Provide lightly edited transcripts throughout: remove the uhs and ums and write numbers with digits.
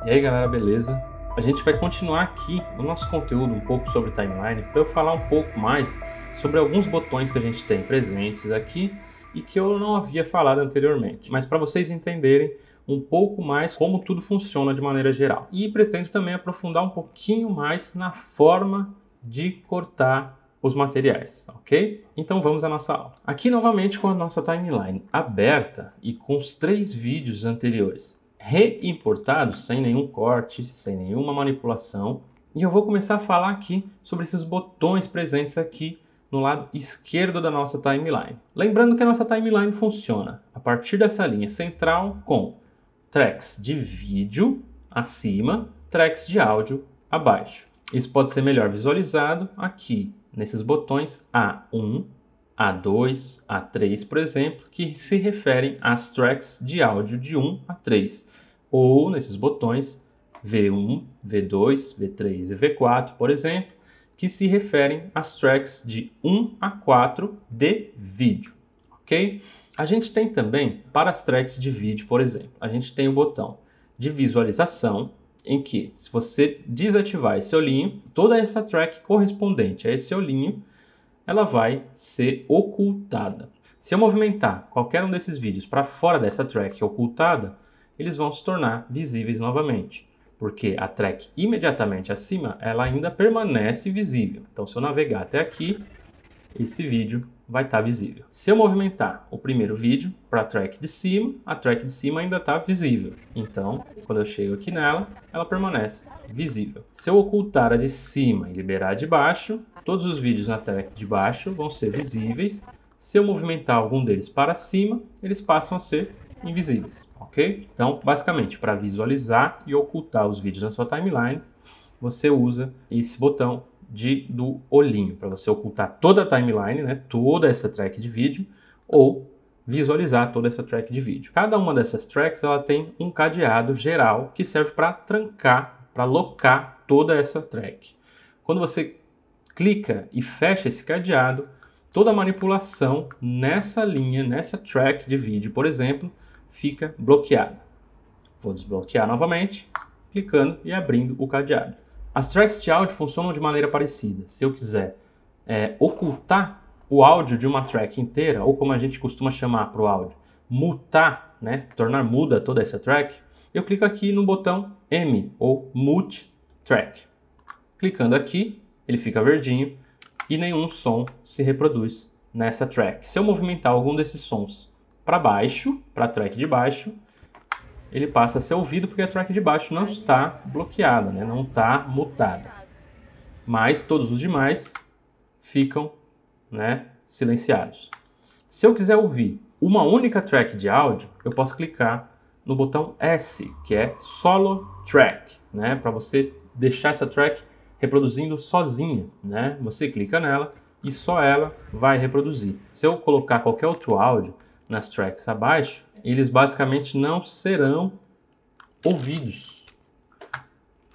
E aí galera, beleza? A gente vai continuar aqui o nosso conteúdo um pouco sobre timeline para eu falar um pouco mais sobre alguns botões que a gente tem presentes aqui e que eu não havia falado anteriormente, mas para vocês entenderem um pouco mais como tudo funciona de maneira geral. E pretendo também aprofundar um pouquinho mais na forma de cortar os materiais, ok? Então vamos à nossa aula. Aqui novamente com a nossa timeline aberta e com os 3 vídeos anteriores reimportados, sem nenhum corte, sem nenhuma manipulação. E eu vou começar a falar aqui sobre esses botões presentes aqui no lado esquerdo da nossa timeline. Lembrando que a nossa timeline funciona a partir dessa linha central com tracks de vídeo acima, tracks de áudio abaixo. Isso pode ser melhor visualizado aqui nesses botões A1, A2, A3, por exemplo, que se referem às tracks de áudio de 1 a 3, ou nesses botões V1, V2, V3 e V4, por exemplo, que se referem às tracks de 1 a 4 de vídeo, ok? A gente tem também, para as tracks de vídeo, por exemplo, a gente tem o botão de visualização, em que, se você desativar esse olhinho, toda essa track correspondente a esse olhinho, ela vai ser ocultada. Se eu movimentar qualquer um desses vídeos para fora dessa track ocultada, eles vão se tornar visíveis novamente, porque a track imediatamente acima, ela ainda permanece visível. Então, se eu navegar até aqui, esse vídeo vai estar visível. Se eu movimentar o primeiro vídeo para a track de cima, a track de cima ainda está visível. Então, quando eu chego aqui nela, ela permanece visível. Se eu ocultar a de cima e liberar a de baixo, todos os vídeos na track de baixo vão ser visíveis. Se eu movimentar algum deles para cima, eles passam a ser invisíveis, ok? Então, basicamente, para visualizar e ocultar os vídeos na sua timeline, você usa esse botão do olhinho, para você ocultar toda a timeline, né, toda essa track de vídeo, ou visualizar toda essa track de vídeo. Cada uma dessas tracks ela tem um cadeado geral que serve para trancar, para locar toda essa track. Quando você clica e fecha esse cadeado, toda a manipulação nessa linha, nessa track de vídeo, por exemplo, fica bloqueada. Vou desbloquear novamente, clicando e abrindo o cadeado. As tracks de áudio funcionam de maneira parecida. Se eu quiser ocultar o áudio de uma track inteira, ou como a gente costuma chamar para o áudio, mutar, né, tornar muda toda essa track, eu clico aqui no botão M, ou Mute Track. Clicando aqui, ele fica verdinho e nenhum som se reproduz nessa track. Se eu movimentar algum desses sons para baixo, para a track de baixo, ele passa a ser ouvido porque a track de baixo não está bloqueada, né? Não está mutada. Mas todos os demais ficam, né, silenciados. Se eu quiser ouvir uma única track de áudio, eu posso clicar no botão S, que é Solo Track, né? Para você deixar essa track reproduzindo sozinha, né? Você clica nela e só ela vai reproduzir. Se eu colocar qualquer outro áudio nas tracks abaixo, eles basicamente não serão ouvidos,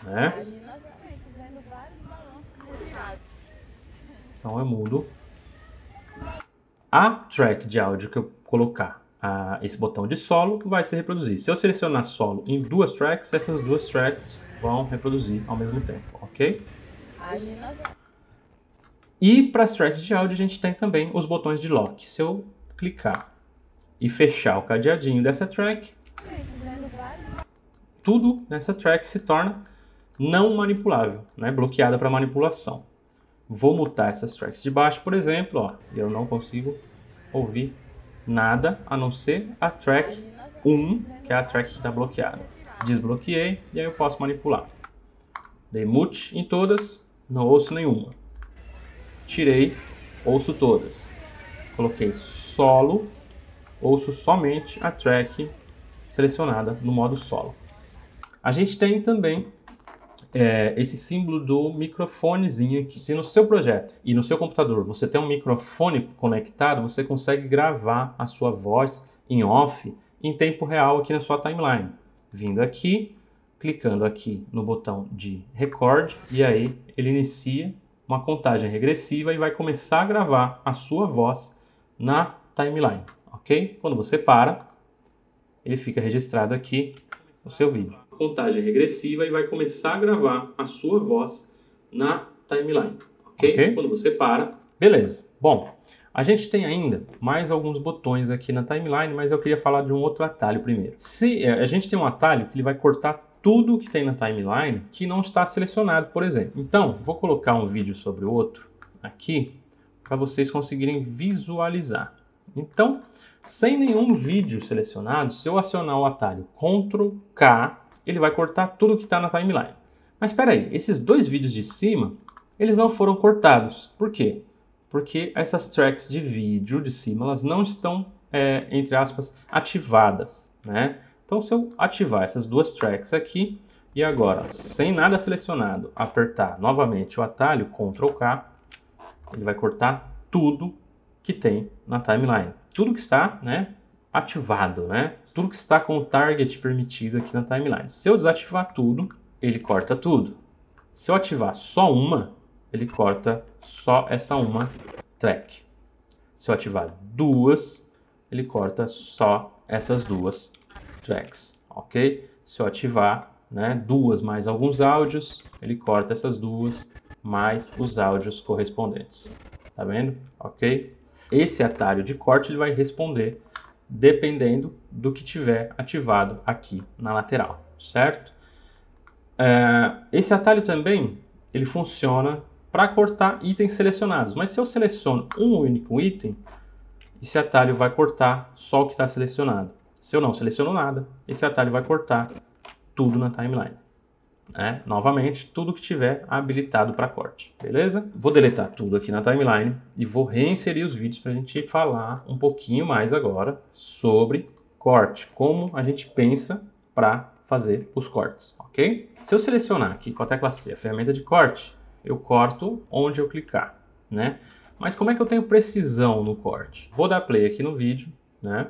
né? Então eu mudo a track de áudio que eu colocar esse botão de solo vai se reproduzir. Se eu selecionar solo em 2 tracks, essas 2 tracks vão reproduzir ao mesmo tempo, ok? E para as tracks de áudio a gente tem também os botões de lock. Se eu clicar e fechar o cadeadinho dessa track, tudo nessa track se torna não manipulável, né? Bloqueada para manipulação. Vou mutar essas tracks de baixo, por exemplo, ó, e eu não consigo ouvir nada a não ser a track 1, que é a track que está bloqueada. Desbloqueei e aí eu posso manipular. Dei mute em todas, não ouço nenhuma. Tirei, ouço todas. Coloquei solo, ouço somente a track selecionada no modo solo. A gente tem também esse símbolo do microfonezinho aqui. Se no seu projeto e no seu computador você tem um microfone conectado, você consegue gravar a sua voz em off em tempo real aqui na sua timeline. Vindo aqui, clicando aqui no botão de record e aí ele inicia uma contagem regressiva e vai começar a gravar a sua voz na timeline, ok? Quando você para, ele fica registrado aqui no seu vídeo. contagem regressiva e vai começar a gravar a sua voz na timeline, ok? Quando você para, beleza. Bom, a gente tem ainda mais alguns botões aqui na timeline, mas eu queria falar de um outro atalho primeiro. A gente tem um atalho que ele vai cortar tudo que tem na timeline que não está selecionado, por exemplo. Então, vou colocar um vídeo sobre o outro aqui para vocês conseguirem visualizar. Então, sem nenhum vídeo selecionado, se eu acionar o atalho Ctrl K, ele vai cortar tudo que está na timeline. Mas espera aí, esses dois vídeos de cima, eles não foram cortados. Por quê? Porque essas tracks de vídeo de cima, elas não estão, entre aspas, ativadas, né? Então, se eu ativar essas duas tracks aqui, e agora, sem nada selecionado, apertar novamente o atalho Ctrl K, ele vai cortar tudo que tem na timeline. Tudo que está, né, ativado, né? Tudo que está com o target permitido aqui na timeline. Se eu desativar tudo, ele corta tudo. Se eu ativar só uma, ele corta só essa uma track. Se eu ativar duas, ele corta só essas duas tracks, ok? Se eu ativar, né, duas mais alguns áudios, ele corta essas duas mais os áudios correspondentes. Tá vendo? Ok? Esse atalho de corte ele vai responder dependendo do que tiver ativado aqui na lateral, certo? Esse atalho também ele funciona para cortar itens selecionados, mas se eu seleciono um único item, esse atalho vai cortar só o que está selecionado. Se eu não seleciono nada, esse atalho vai cortar tudo na timeline. Novamente, tudo que tiver habilitado para corte, beleza? Vou deletar tudo aqui na timeline e vou reinserir os vídeos para a gente falar um pouquinho mais agora sobre corte, como a gente pensa para fazer os cortes, ok? Se eu selecionar aqui com a tecla C, a ferramenta de corte, eu corto onde eu clicar, né? Mas como é que eu tenho precisão no corte? Vou dar play aqui no vídeo, né?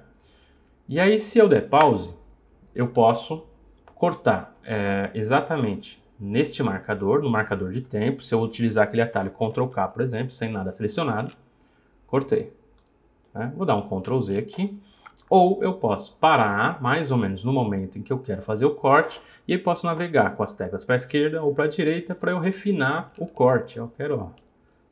E aí, se eu der pause, eu posso cortar exatamente neste marcador, no marcador de tempo. Se eu utilizar aquele atalho Ctrl K, por exemplo, sem nada selecionado, cortei. Vou dar um Ctrl Z aqui. Ou eu posso parar mais ou menos no momento em que eu quero fazer o corte e aí posso navegar com as teclas para a esquerda ou para a direita para eu refinar o corte. Eu quero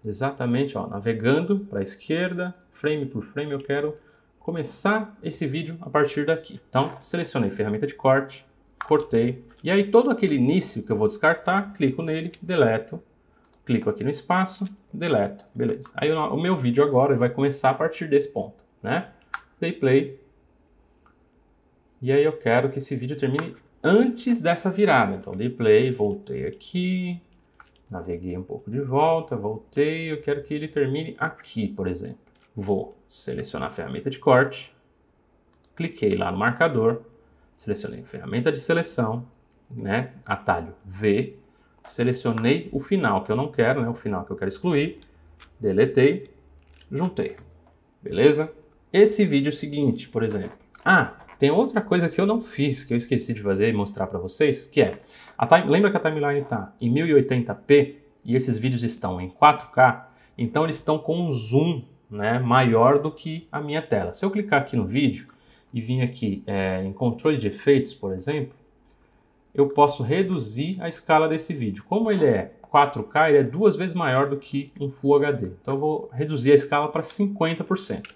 exatamente navegando para a esquerda, frame por frame, eu quero começar esse vídeo a partir daqui. Então, selecionei ferramenta de corte, cortei, e aí todo aquele início que eu vou descartar, clico nele, deleto, clico aqui no espaço, deleto, beleza. Aí o meu vídeo agora vai começar a partir desse ponto, né? Dei play, e aí eu quero que esse vídeo termine antes dessa virada. Então dei play, voltei aqui, naveguei um pouco de volta, voltei, eu quero que ele termine aqui, por exemplo. Vou selecionar a ferramenta de corte, cliquei lá no marcador, selecionei a ferramenta de seleção, né, atalho V, selecionei o final que eu não quero, né, o final que eu quero excluir, deletei, juntei, beleza? Esse vídeo seguinte, por exemplo, tem outra coisa que eu não fiz, que eu esqueci de fazer e mostrar para vocês, que é, lembra que a timeline está em 1080p e esses vídeos estão em 4K, então eles estão com um zoom, né, maior do que a minha tela. Se eu clicar aqui no vídeo e vir aqui em controle de efeitos, por exemplo, eu posso reduzir a escala desse vídeo. Como ele é 4K, ele é 2 vezes maior do que um Full HD. Então eu vou reduzir a escala para 50%.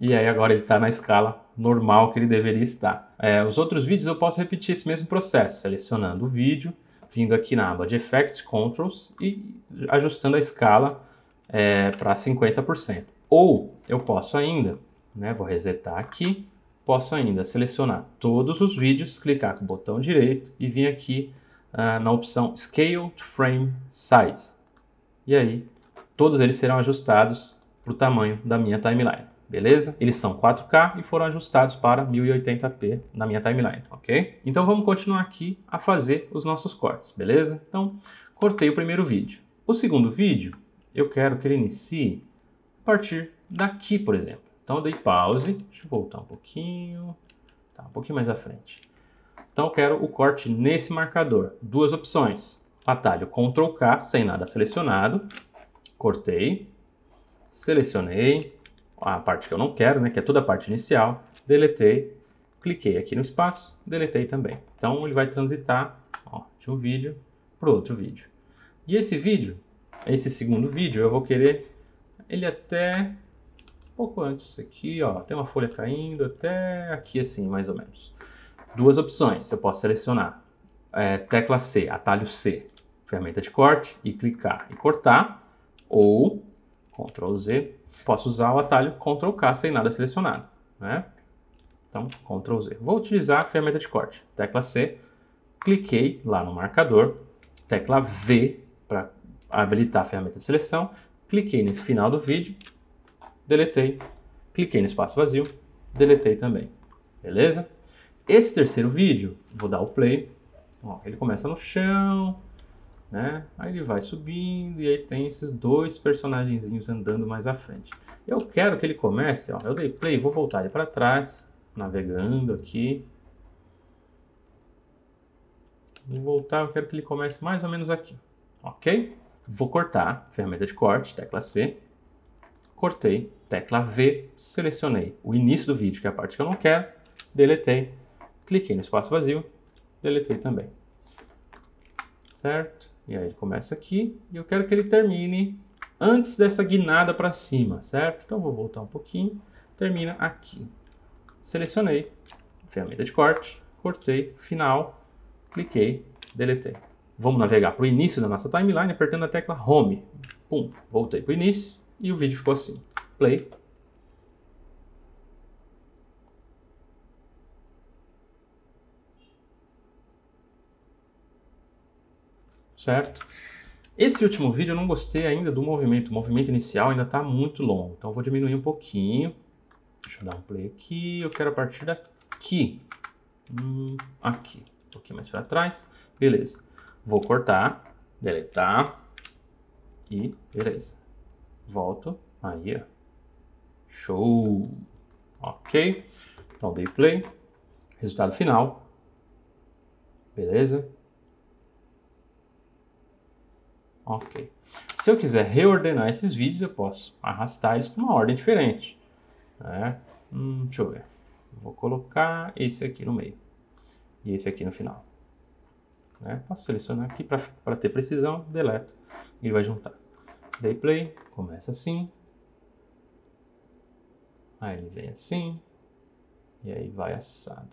E aí agora ele está na escala normal que ele deveria estar. Os outros vídeos eu posso repetir esse mesmo processo, selecionando o vídeo, vindo aqui na aba de Effects, Controls e ajustando a escala para 50%. Ou eu posso ainda, né, vou resetar aqui, posso ainda selecionar todos os vídeos, clicar com o botão direito e vir aqui na opção Scale to Frame Size. E aí todos eles serão ajustados para o tamanho da minha timeline. Beleza? Eles são 4K e foram ajustados para 1080p na minha timeline, ok? Então vamos continuar aqui a fazer os nossos cortes, beleza? Então, cortei o primeiro vídeo. O segundo vídeo, eu quero que ele inicie a partir daqui, por exemplo. Então eu dei pause, deixa eu voltar um pouquinho mais à frente. Então eu quero o corte nesse marcador. Duas opções, atalho Ctrl K, sem nada selecionado, cortei, selecionei, a parte que eu não quero, né, que é toda a parte inicial, deletei cliquei aqui no espaço, deletei também. Então ele vai transitar, ó, de um vídeo para o outro vídeo. E esse vídeo, esse segundo vídeo, eu vou querer ele até um pouco antes aqui, ó, tem uma folha caindo até aqui assim, mais ou menos. Duas opções, eu posso selecionar tecla C, atalho C, ferramenta de corte e clicar e cortar, ou Ctrl Z, posso usar o atalho Ctrl K sem nada selecionado, né? Então, Ctrl Z. Vou utilizar a ferramenta de corte, tecla C, cliquei lá no marcador, tecla V para habilitar a ferramenta de seleção, cliquei nesse final do vídeo, deletei, cliquei no espaço vazio, deletei também, beleza? Esse terceiro vídeo, vou dar o play, ó, ele começa no chão, né? Aí ele vai subindo e aí tem esses dois personagenzinhos andando mais à frente. Eu quero que ele comece, ó, eu dei play, vou voltar ele para trás, navegando aqui. Vou voltar, eu quero que ele comece mais ou menos aqui, ok? Vou cortar, ferramenta de corte, tecla C, cortei, tecla V, selecionei o início do vídeo, que é a parte que eu não quero, deletei, cliquei no espaço vazio, deletei também, certo? E aí ele começa aqui e eu quero que ele termine antes dessa guinada para cima, certo? Então vou voltar um pouquinho, termina aqui. Selecionei, ferramenta de corte, cortei, final, cliquei, deletei. Vamos navegar para o início da nossa timeline apertando a tecla Home. Pum, voltei para o início e o vídeo ficou assim. Play. Certo? Esse último vídeo eu não gostei ainda do movimento. O movimento inicial ainda está muito longo. Então eu vou diminuir um pouquinho. Deixa eu dar um play aqui. Eu quero a partir daqui. Aqui. Um pouquinho mais para trás. Beleza. Vou cortar. Deletar. E beleza. Volto. Aí, ó. Show. Ok. Então dei play. Resultado final. Beleza. Ok. Se eu quiser reordenar esses vídeos, eu posso arrastar eles para uma ordem diferente. Né? Deixa eu ver. Vou colocar esse aqui no meio. E esse aqui no final. Né? Posso selecionar aqui para ter precisão. Deleto. E ele vai juntar. Dei play. Começa assim. Aí ele vem assim. E aí vai assado.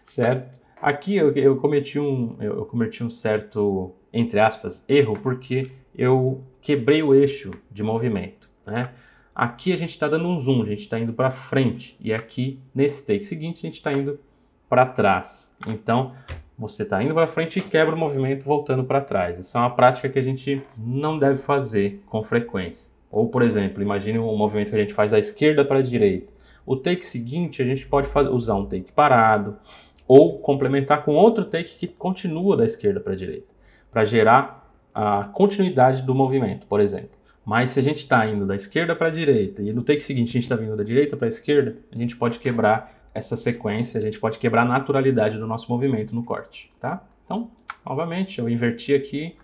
Certo? Aqui eu cometi um certo, entre aspas, erro, porque eu quebrei o eixo de movimento, né? Aqui a gente está dando um zoom, a gente está indo para frente, e aqui, nesse take seguinte, a gente está indo para trás. Então, você está indo para frente e quebra o movimento voltando para trás. Isso é uma prática que a gente não deve fazer com frequência. Ou, por exemplo, imagine um movimento que a gente faz da esquerda para a direita. O take seguinte, a gente pode usar um take parado, ou complementar com outro take que continua da esquerda para a direita, para gerar a continuidade do movimento, por exemplo. Mas se a gente está indo da esquerda para a direita e no take seguinte a gente está vindo da direita para a esquerda, a gente pode quebrar essa sequência, a gente pode quebrar a naturalidade do nosso movimento no corte, tá? Então, novamente, eu inverti aqui,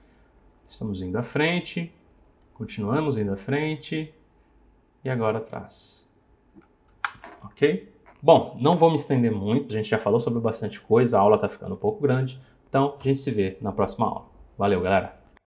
estamos indo à frente, continuamos indo à frente e agora atrás. Ok? Bom, não vou me estender muito, a gente já falou sobre bastante coisa, a aula está ficando um pouco grande, então a gente se vê na próxima aula. Valeu, galera!